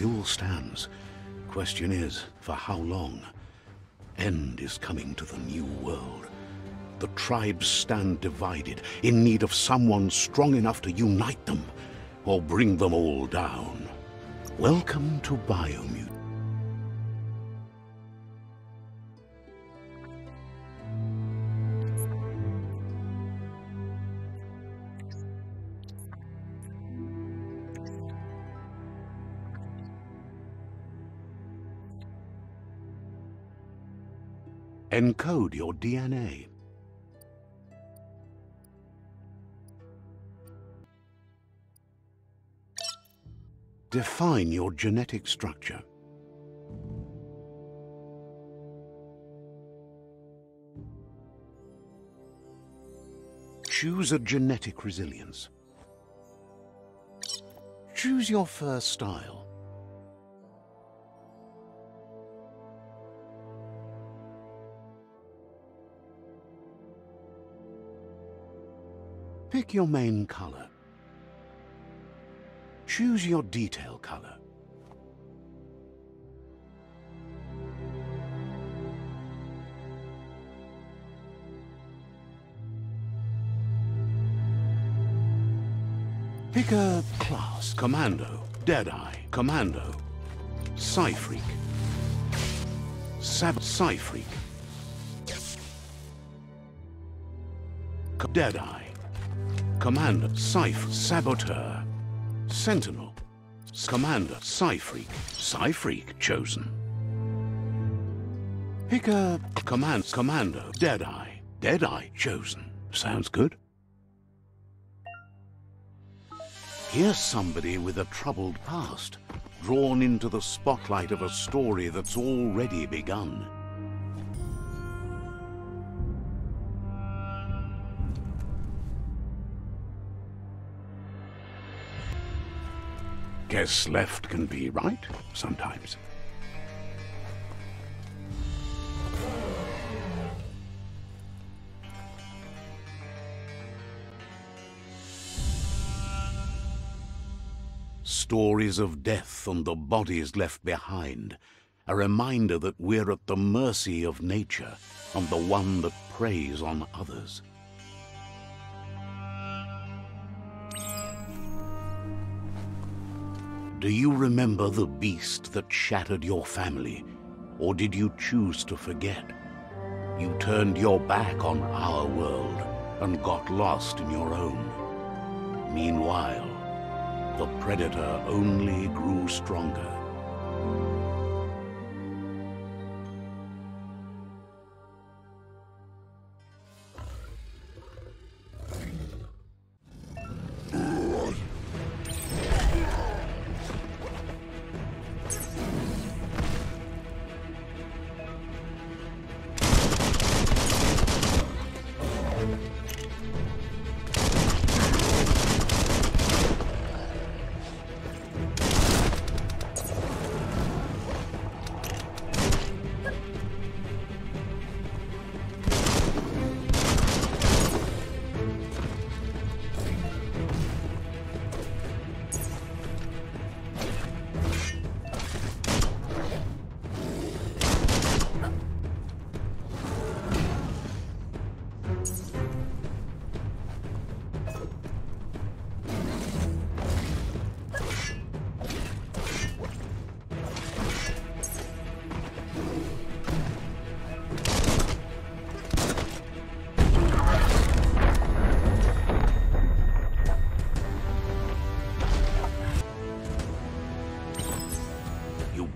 still stands. Question is, for how long? End is coming to the new world. The tribes stand divided, in need of someone strong enough to unite them, or bring them all down. Welcome to Biomutant. Encode your DNA. Define your genetic structure. Choose a genetic resilience. Choose your first style. Pick your main color. Choose your detail color. Pick a class. Commando, Deadeye, Commando, Psy-Freak, Psy-Freak, Deadeye, Commander, Saboteur, Sentinel, Commander, Psy-Freak, Psy-Freak chosen. Pick a Commando, Deadeye, Deadeye chosen. Sounds good. Here's somebody with a troubled past, drawn into the spotlight of a story that's already begun. Guess left can be right, sometimes. Stories of death and the bodies left behind, a reminder that we're at the mercy of nature and the one that preys on others. Do you remember the beast that shattered your family, or did you choose to forget? You turned your back on our world and got lost in your own. Meanwhile, the predator only grew stronger.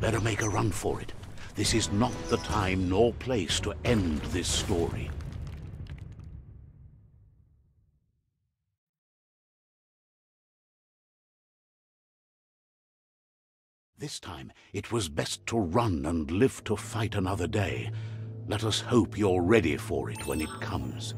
Better make a run for it. This is not the time nor place to end this story. This time, it was best to run and live to fight another day. Let us hope you're ready for it when it comes.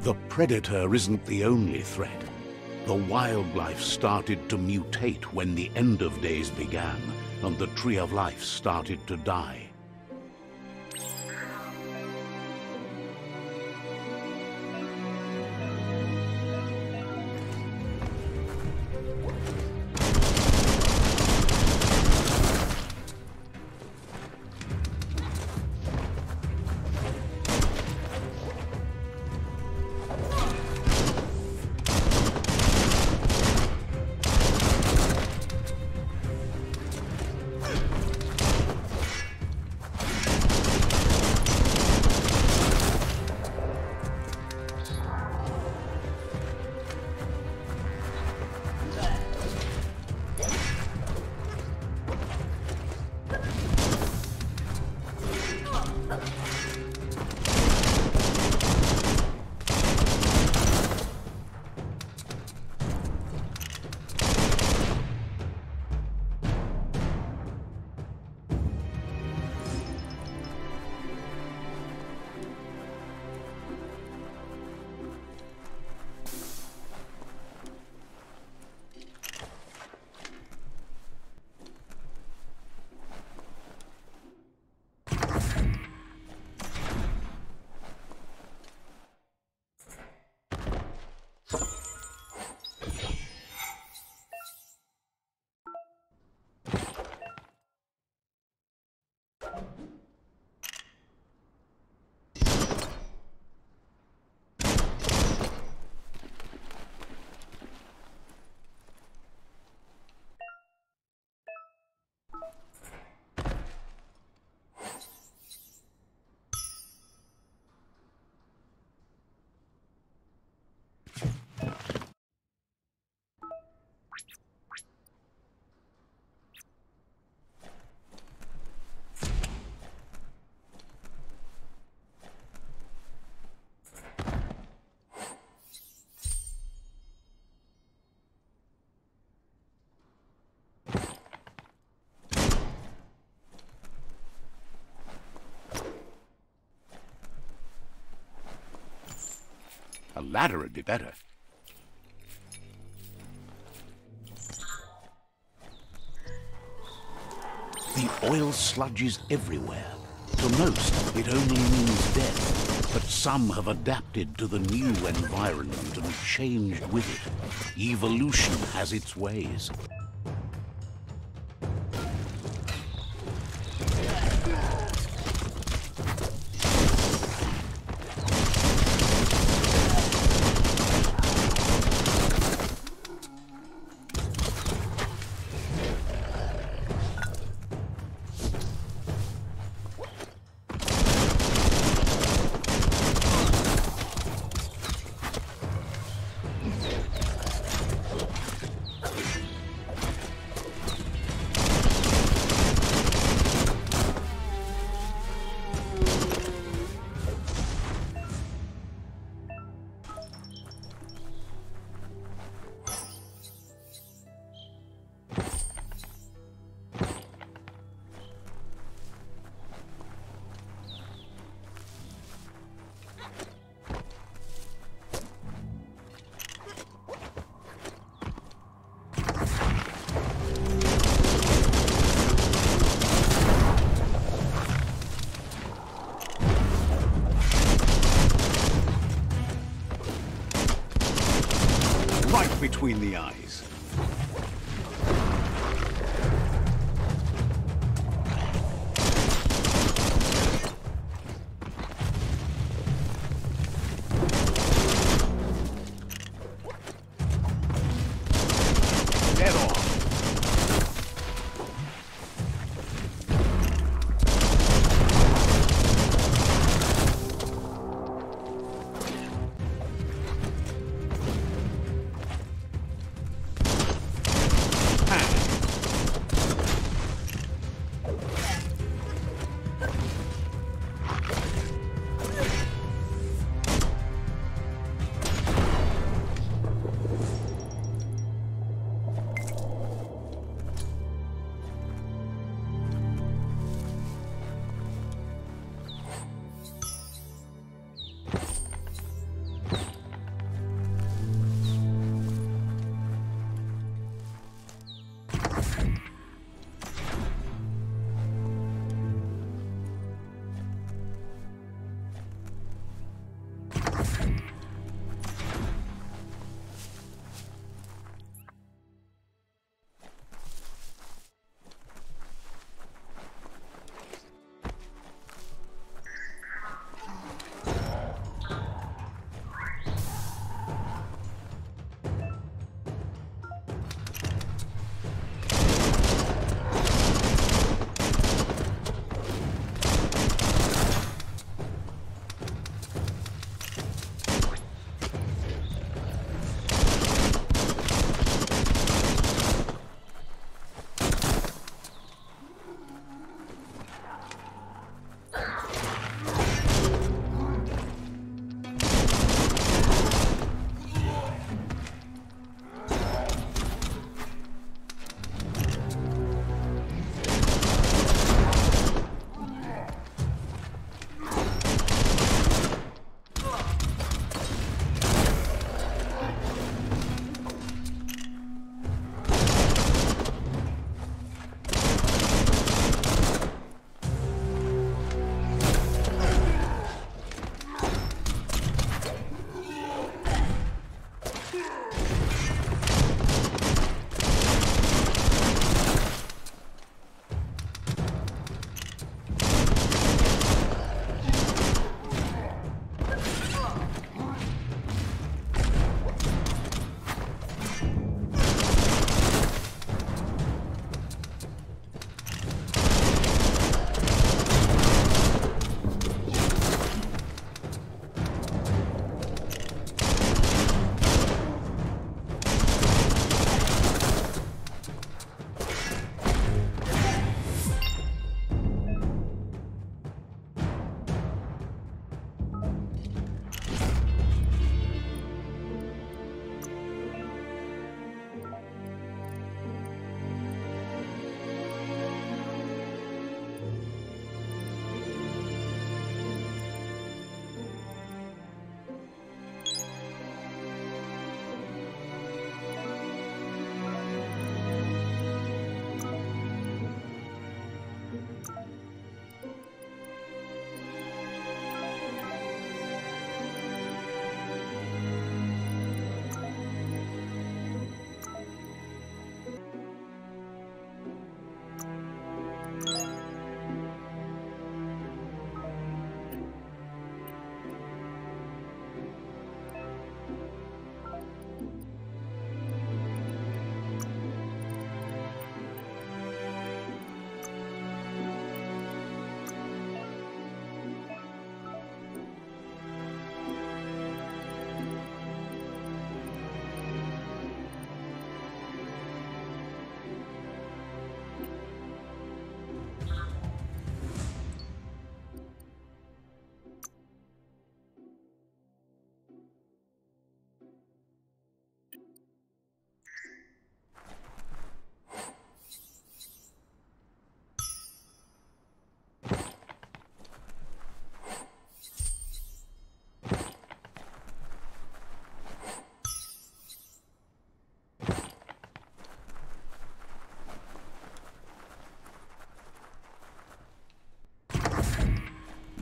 The predator isn't the only threat. The wildlife started to mutate when the end of days began, and the tree of life started to die. A ladder would be better. The oil sludges everywhere. To most, it only means death. But some have adapted to the new environment and changed with it. Evolution has its ways. Between the eyes. Dead on.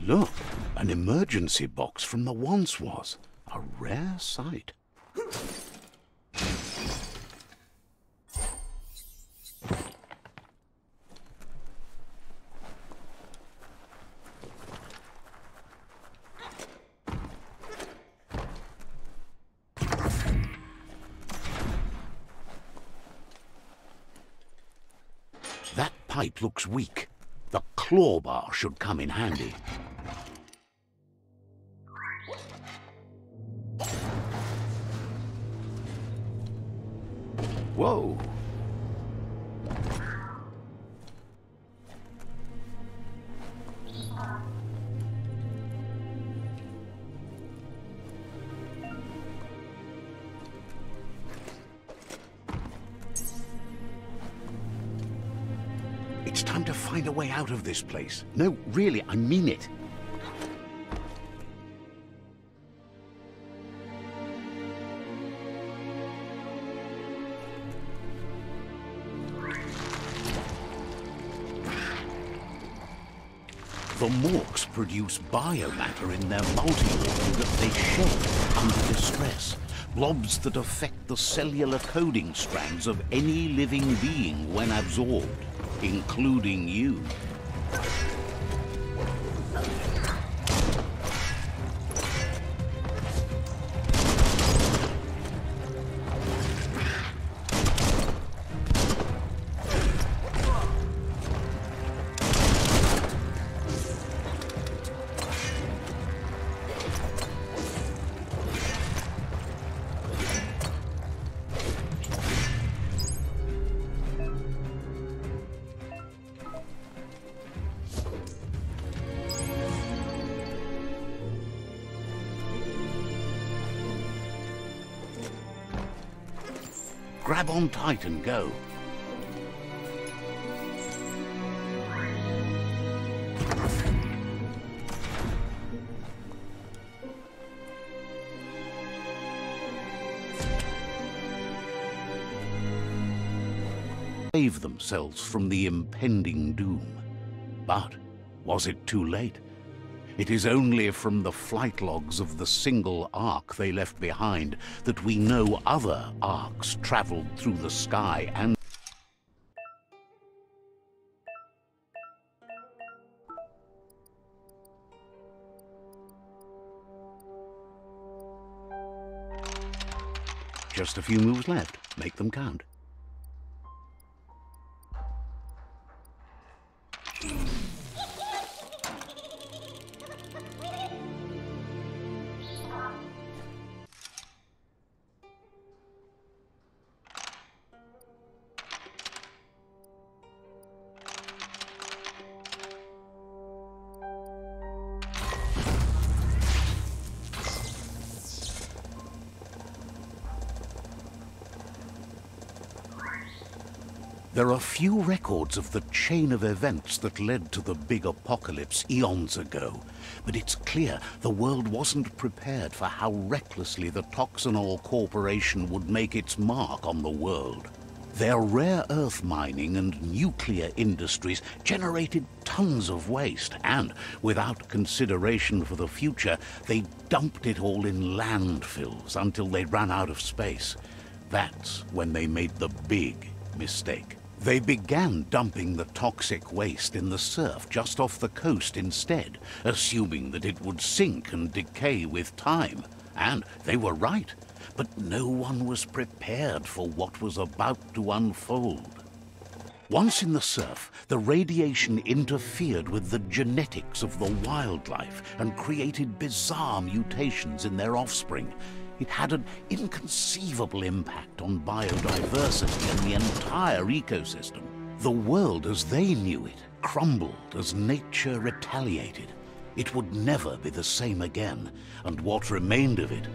Look, an emergency box from the once was. A rare sight. That pipe looks weak. The claw bar should come in handy. Whoa! It's time to find a way out of this place. No, really, I mean it. The Morks produce biomatter in their multi-organ that they shed under distress. Blobs that affect the cellular coding strands of any living being when absorbed, including you. Grab on tight and go. Save themselves from the impending doom. But was it too late? It is only from the flight logs of the single ark they left behind that we know other arks traveled through the sky and just a few moves left. Make them count. There are few records of the chain of events that led to the big apocalypse eons ago, but it's clear the world wasn't prepared for how recklessly the Toxanol Corporation would make its mark on the world. Their rare earth mining and nuclear industries generated tons of waste, and without consideration for the future, they dumped it all in landfills until they ran out of space. That's when they made the big mistake. They began dumping the toxic waste in the surf just off the coast instead, assuming that it would sink and decay with time. And they were right, but no one was prepared for what was about to unfold. Once in the surf, the radiation interfered with the genetics of the wildlife and created bizarre mutations in their offspring. It had an inconceivable impact on biodiversity and the entire ecosystem. The world as they knew it crumbled as nature retaliated. It would never be the same again, and what remained of it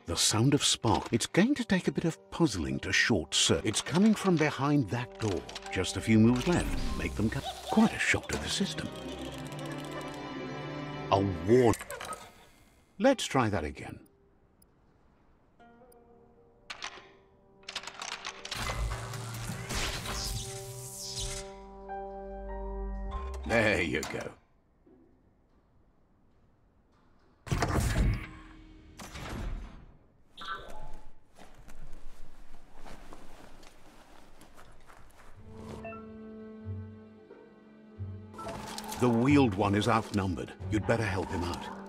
The sound of spark. It's going to take a bit of puzzling to short circuit. It's coming from behind that door. Just a few moves left. Make them cut. Quite a shock to the system. A warning. Let's try that again. There you go. The wheeled one is outnumbered. You'd better help him out.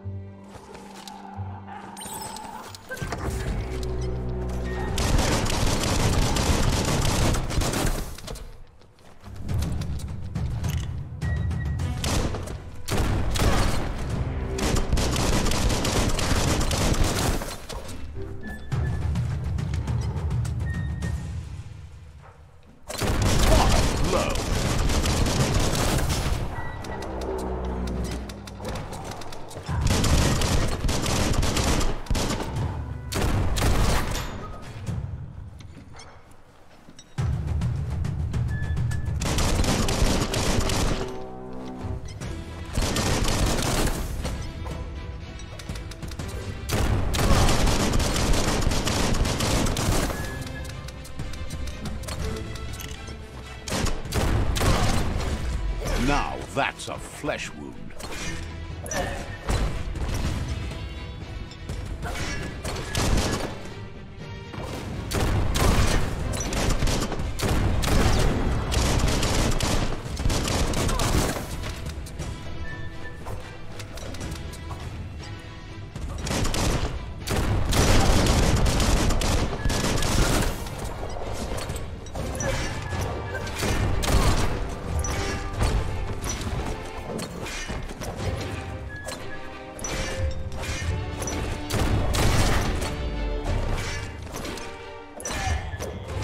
Now that's a flesh wound.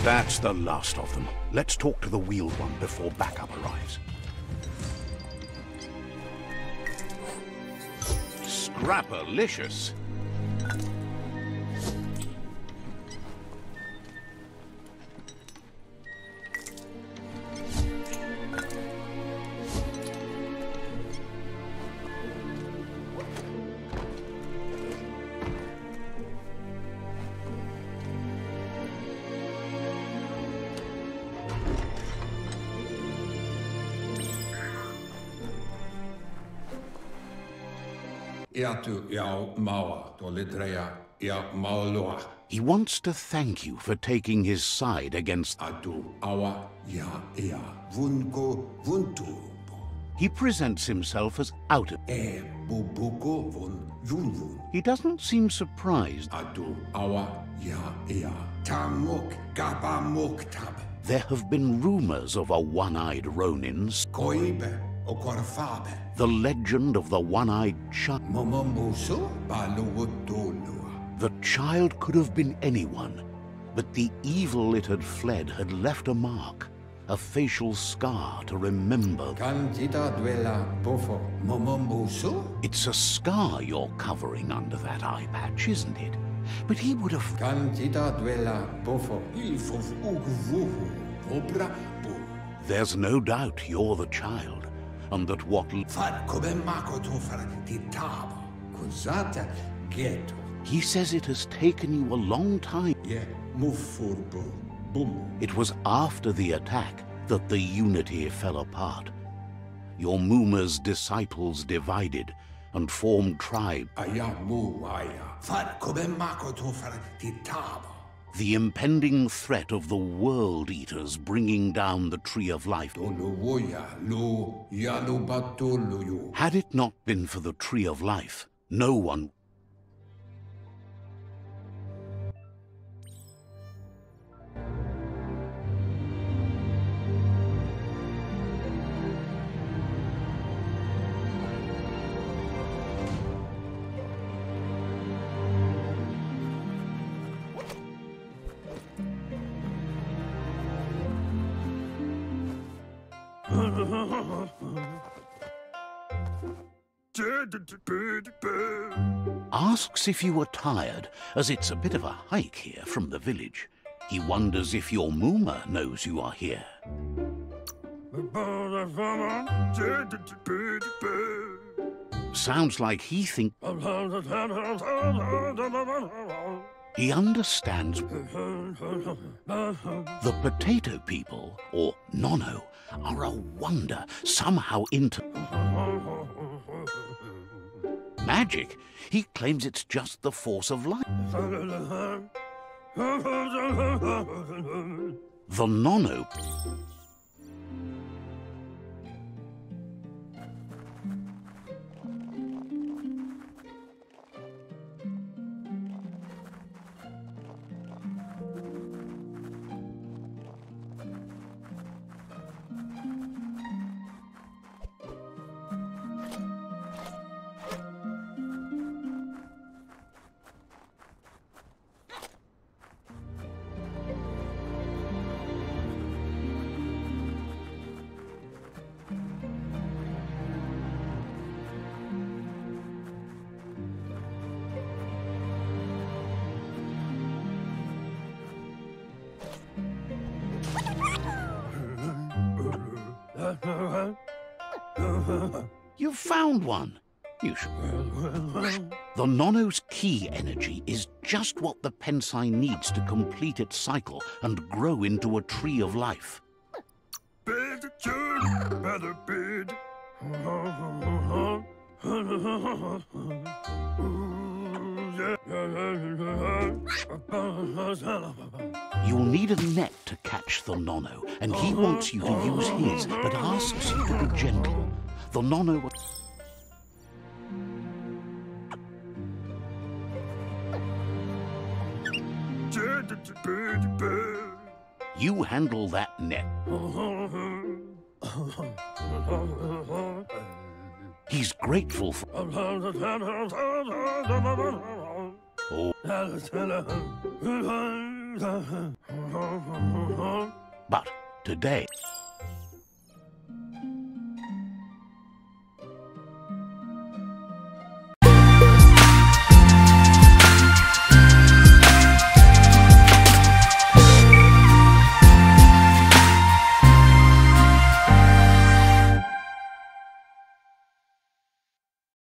That's the last of them. Let's talk to the wheeled one before backup arrives. Scrapalicious. He wants to thank you for taking his side against... He presents himself as out of... He doesn't seem surprised. There have been rumors of a one-eyed Ronin. The legend of the one-eyed child. The child could have been anyone, but the evil it had fled had left a mark, a facial scar to remember. It's a scar you're covering under that eye patch, isn't it? But he would have... There's no doubt you're the child. And that what... He says it has taken you a long time. Yeah, move for boom. It was after the attack that the unity fell apart. Your Muma's disciples divided and formed tribes. The impending threat of the World Eaters bringing down the Tree of Life. Had it not been for the Tree of Life, no one... Asks if you are tired, as it's a bit of a hike here from the village. He wonders if your Muma knows you are here. Sounds like he thinks... He understands the potato people, or Nono, are a wonder, somehow into magic. He claims it's just the force of life. The Nono... You found one. You should. The Nono's key energy is just what the Pensai needs to complete its cycle and grow into a tree of life. You'll need a net to catch the Nono, and he wants you to use his, but asks you to be gentle. The Nono... You handle that net. He's grateful for... Oh. But today...